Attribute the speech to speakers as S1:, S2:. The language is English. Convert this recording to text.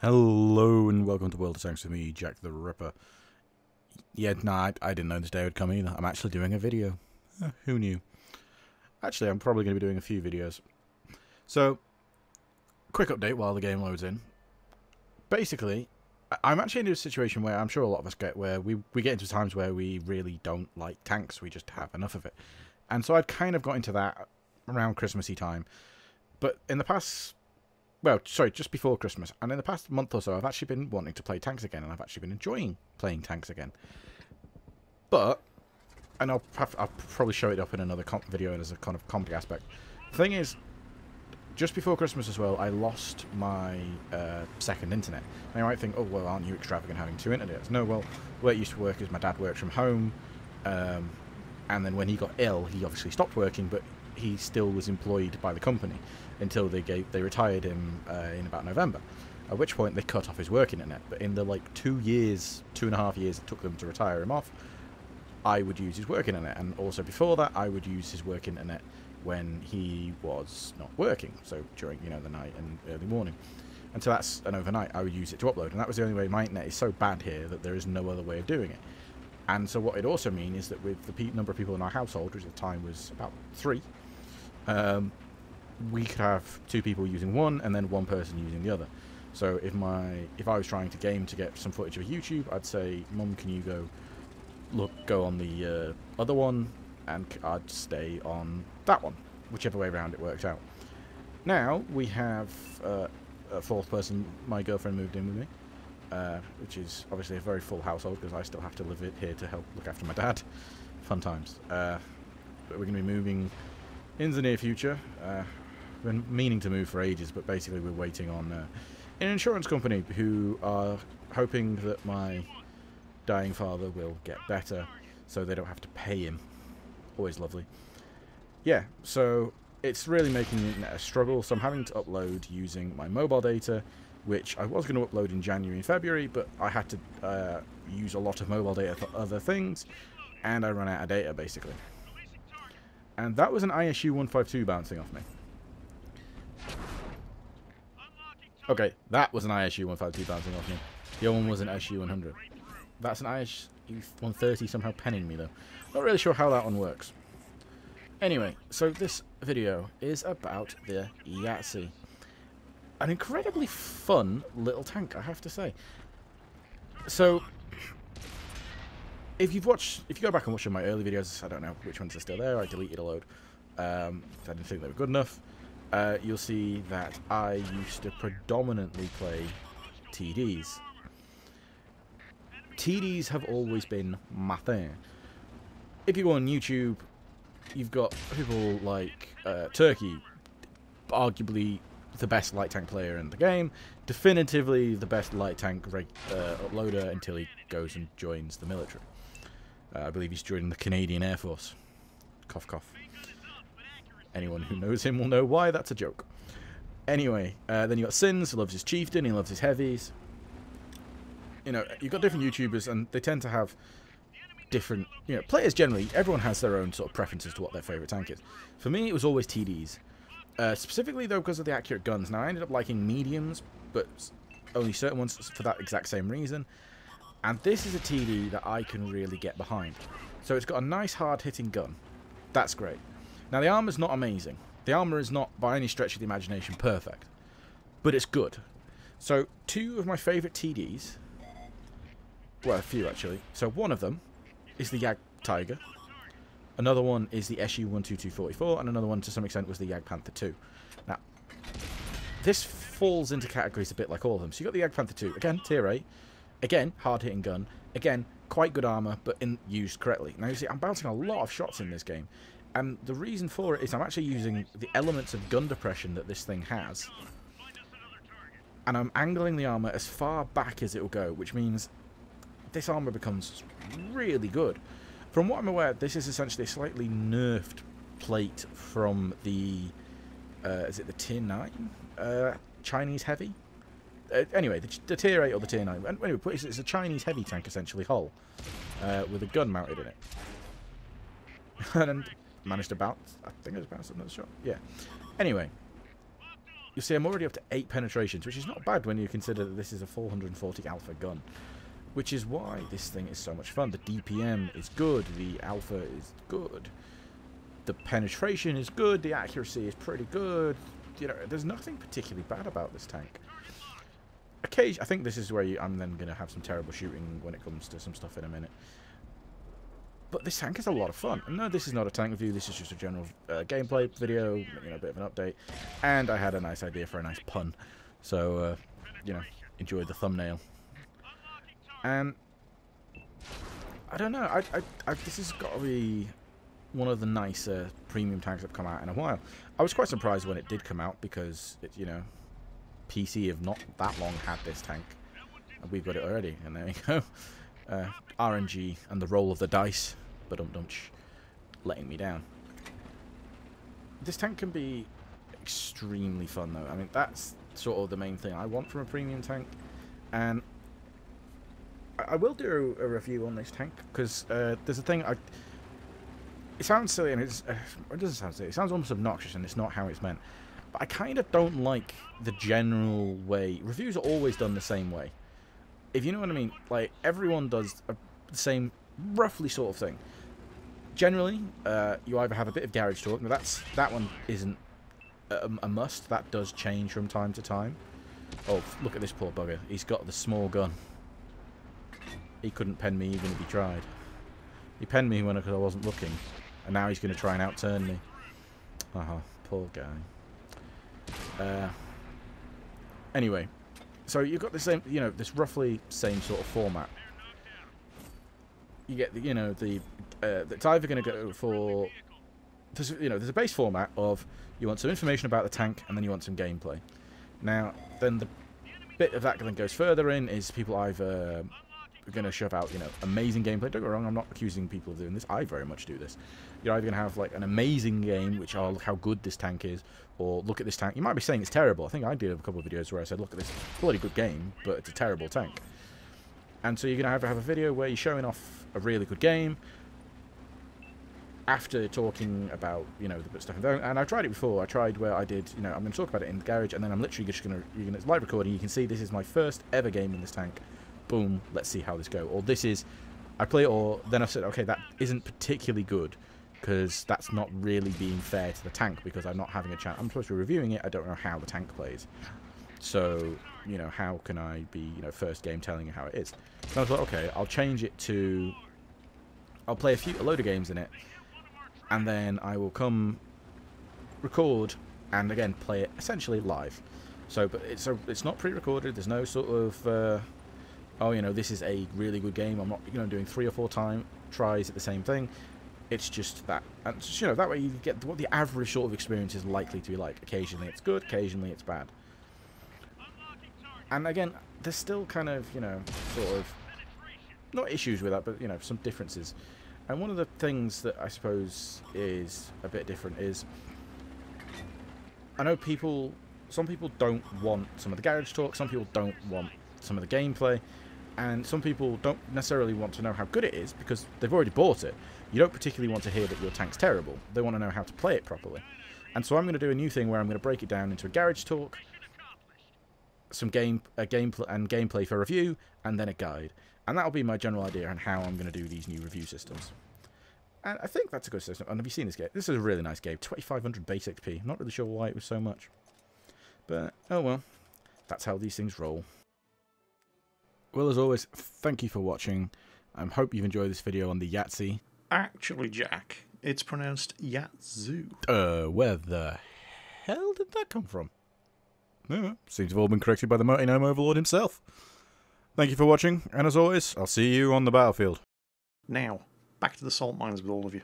S1: Hello and welcome to World of Tanks with me, Jack the Ripper. Yeah, nah, I didn't know this day would come either. I'm actually doing a video. Who knew? Actually, I'm probably going to be doing a few videos. So, quick update while the game loads in. Basically, I'm actually in a situation where I'm sure a lot of us get, where we get into times where we really don't like tanks. We just have enough of it. And so I'd kind of got into that around Christmassy time. But in the past... Well, sorry, just before Christmas. And in the past month or so, I've actually been wanting to play tanks again, and I've actually been enjoying playing tanks again. But, and I'll probably show it up in another video as a kind of comedy aspect. The thing is, just before Christmas as well, I lost my second internet. Now you might think, oh, well, aren't you extravagant having two internets? No, well, where it used to work is my dad works from home, and then when he got ill, he obviously stopped working, but he still was employed by the company until they retired him in about November, at which point they cut off his work internet. But in the like 2.5 years it took them to retire him off, I would use his work internet, and also before that I would use his work internet when he was not working, so during the night and early morning. And so that's an overnight I would use it to upload, and that was the only way. My internet is so bad here that there is no other way of doing it. And so what it also means is that with the number of people in our household, which at the time was about 3, we could have 2 people using one and then one person using the other. So if I was trying to game to get some footage of YouTube, I'd say, Mum, can you go on the other one, and I'd stay on that one, whichever way around it worked out. Now we have a 4th person. My girlfriend moved in with me, which is obviously a very full household because I still have to live here to help look after my dad. Fun times. But we're going to be moving in the near future. Been meaning to move for ages, but basically we're waiting on an insurance company who are hoping that my dying father will get better so they don't have to pay him. Always lovely. Yeah, so it's really making it a struggle, so I'm having to upload using my mobile data, which I was going to upload in January and February, but I had to use a lot of mobile data for other things, and I ran out of data basically. And that was an ISU 152 bouncing off me. Okay, that was an ISU 152 bouncing off me. The other one was an SU 100. That's an ISU 130 somehow penning me though. Not really sure how that one works. Anyway, so this video is about the Yazi. An incredibly fun little tank, I have to say. So, if you go back and watch my early videos, I don't know which ones are still there, I deleted a load. I didn't think they were good enough. You'll see that I used to predominantly play TDs. TDs have always been my thing. If you go on YouTube, you've got people like Turkey, arguably the best light tank player in the game, definitively the best light tank uploader until he goes and joins the military. I believe he's joining the Canadian Air Force. Cough, cough. Anyone who knows him will know why that's a joke. Anyway, then you got Sins, who loves his chieftain, he loves his heavies. You've got different YouTubers, and they tend to have different, players generally, everyone has their own sort of preferences to what their favourite tank is. For me, it was always TDs. Specifically, though, because of the accurate guns. Now, I ended up liking mediums, but only certain ones for that exact same reason. And this is a TD that I can really get behind. So it's got a nice, hard-hitting gun. That's great. Now, the armor's not amazing. The armor is not, by any stretch of the imagination, perfect. But it's good. So, 2 of my favourite TDs... Well, a few, actually. So, one of them is the Yag Tiger. Another one is the SU 12244, and another one, to some extent, was the Yag Panther 2. Now, this falls into categories a bit like all of them. So, you've got the Yag Panther 2. Again, tier 8. Again, hard-hitting gun. Again, quite good armor, but used correctly. Now, you see, I'm bouncing a lot of shots in this game. And the reason for it is I'm actually using the elements of gun depression that this thing has. And I'm angling the armor as far back as it will go, which means this armor becomes really good. From what I'm aware, this is essentially a slightly nerfed plate from the... is it the tier 9? Chinese heavy? Anyway, the tier 8 or the tier 9. Anyway, it's a Chinese heavy tank, essentially, hull. With a gun mounted in it. And managed to bounce. I think it was bounced another shot. Yeah. Anyway, you see I'm already up to 8 penetrations, which is not bad when you consider that this is a 440 alpha gun. Which is why this thing is so much fun. The DPM is good, the alpha is good, the penetration is good, the accuracy is pretty good. You know, there's nothing particularly bad about this tank. Occasionally, I think this is where I'm then going to have some terrible shooting when it comes to some stuff in a minute. But this tank is a lot of fun. And no, this is not a tank review, this is just a general gameplay video, you know, a bit of an update. And I had a nice idea for a nice pun. So, you know, enjoy the thumbnail. And I don't know, this has got to be one of the nicer premium tanks that have come out in a while. I was quite surprised when it did come out because, you know, PC have not that long had this tank. And we've got it already, and there you go. RNG and the roll of the dice, but letting me down. This tank can be extremely fun though. I mean, that's sort of the main thing I want from a premium tank. And I will do a review on this tank, because there's a thing it sounds silly, and it doesn't sound silly. It sounds almost obnoxious, and it's not how it's meant. But I kind of don't like the general way. Reviews are always done the same way. If you know what I mean, like, everyone does the same, roughly sort of thing. Generally, you either have a bit of garage talk. Now, that one isn't a must. That does change from time to time. Oh, look at this poor bugger. He's got the small gun. He couldn't pen me even if he tried. He penned me because I wasn't looking. And now he's going to try and outturn me. Oh, poor guy. Anyway, so you've got the same, you know, this roughly same sort of format. You get the, you know, it's either going to go for, you know, there's a base format of you want some information about the tank and then you want some gameplay. Now, then the bit of that then goes further in is people either going to shove out, you know, amazing gameplay. Don't get me wrong, I'm not accusing people of doing this. I very much do this. You're either going to have, like, an amazing game, which, oh, look how good this tank is, or look at this tank. You might be saying it's terrible. I think I did a couple of videos where I said, look at this bloody good game, but it's a terrible tank. And so you're going to either have a video where you're showing off a really good game, after talking about, you know, the stuff. And I've tried it before. I tried where I did, you know, I'm going to talk about it in the garage, and then I'm literally just going to, it's live recording. You can see this is my first ever game in this tank. Boom, let's see how this goes. Or this is, I play it, or then I said, okay, that isn't particularly good, because that's not really being fair to the tank, because I'm not having a chance. I'm supposed to be reviewing it, I don't know how the tank plays. So, you know, how can I be, you know, first game telling you how it is? So I was like, okay, I'll change it to, I'll play a load of games in it, and then I will come record, and again, play it essentially live. So, but it's not pre-recorded, there's no sort of, oh, you know, this is a really good game. I'm not, you know, doing 3 or 4 tries at the same thing. It's just that, and just, you know, that way you get what the average sort of experience is likely to be like. Occasionally it's good, occasionally it's bad. And again, there's still kind of, you know, sort of, not issues with that, but, you know, some differences. And one of the things that I suppose is a bit different is, I know some people don't want some of the garage talk, some people don't want some of the gameplay, and some people don't necessarily want to know how good it is because they've already bought it. You don't particularly want to hear that your tank's terrible. They want to know how to play it properly. And so I'm going to do a new thing where I'm going to break it down into a garage talk, some gameplay for review, and then a guide. And that'll be my general idea on how I'm going to do these new review systems. And I think that's a good system. And have you seen this game? This is a really nice game. 2500 base XP. I'm not really sure why it was so much. But, oh well. That's how these things roll. Well, as always, thank you for watching. I hope you've enjoyed this video on the Yazi.
S2: Actually, Jack, it's pronounced Yazoo.
S1: Where the hell did that come from? Seems to have all been corrected by the Mighty Gnome Overlord himself. Thank you for watching, and as always, I'll see you on the battlefield.
S2: Now, back to the salt mines with all of you.